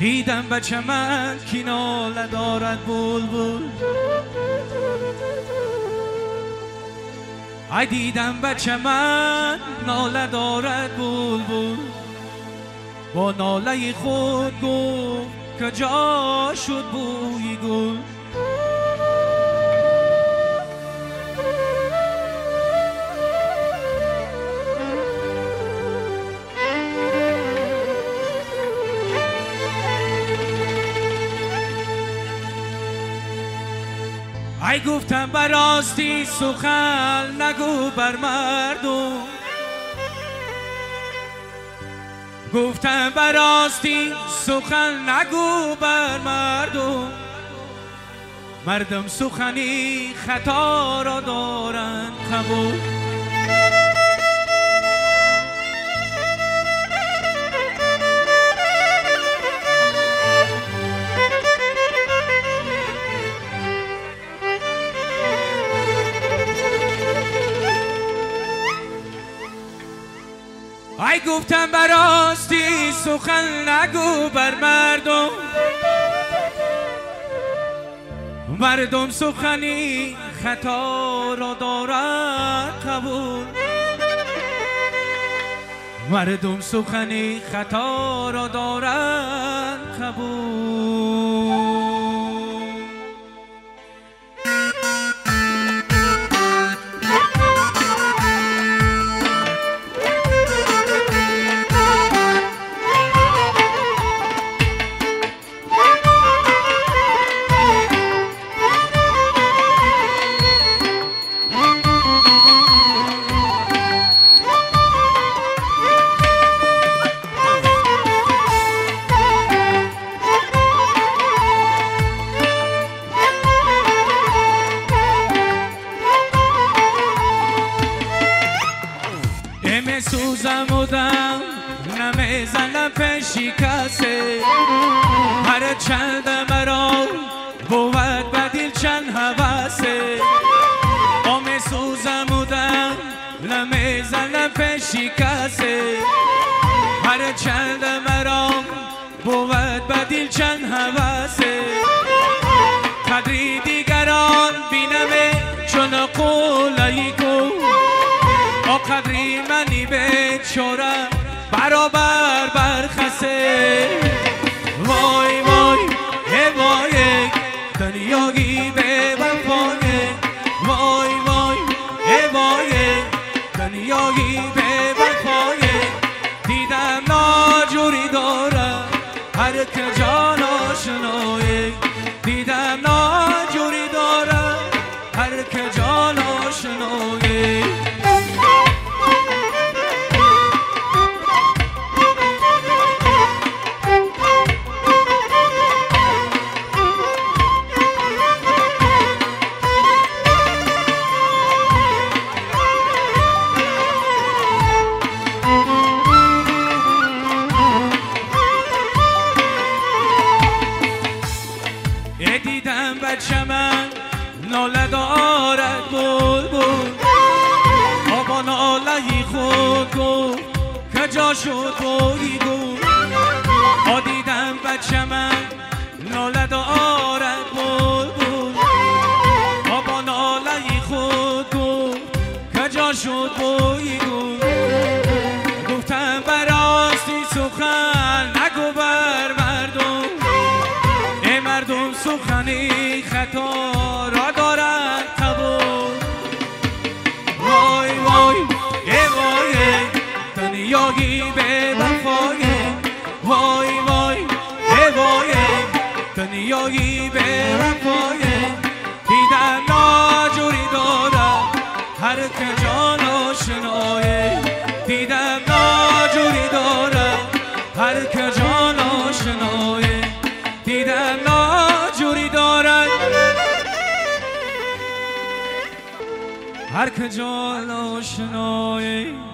دیدم بچه من کی ناله دارد بلبل ای دیدم بچه من ناله دارد بلبل با ناله خود گفت که جا شد بوی گل ای گفتم براستی سخن نگو بر مردم گفتم براستی سخن نگو بر مردم مردم سخنی خطا را دارند قبول ای گفتم براستی سخن نگو بر مردم مردم سخنی خطا را دارد قبول مردم سخنی خطا را دارد قبول سوزم و دم نمیزنم پیشی کسی هر چند مرا بود بدیل چند حواسه آمی سوزم و دم نمیزنم پیشی کسی هر چند مرا بود بدیل چند حواسه قدری دیگران بینمه چون قولایی کن قدری منی بیچاره برابر برخسه وای وای وای دنیایی به وفایه وای وای وای دنیایی به وفایه دیدم ناجوری داره هر که جان آشنایه دیدم ناجوری داره هر که جان آشنایه دیدم بچه من ناله دارد بلبل با ناله خود گفت که جا شد بوی گل دیدم بچه من ناله دارد بلبل با ناله خود گفت که جا شد بوی گل گفتم براستی سخن نگو بر مردم مردم سخنی خطا را دارند قبول وای وای وای دنیایی به وفایه وای وای وای دنیایی به وفایه دیدم ناجوری داره هر که جان آشنایه دیدم ناجوری داره هر که جان آشنایه دیدم ناجوری دارد هر که جان آشنایه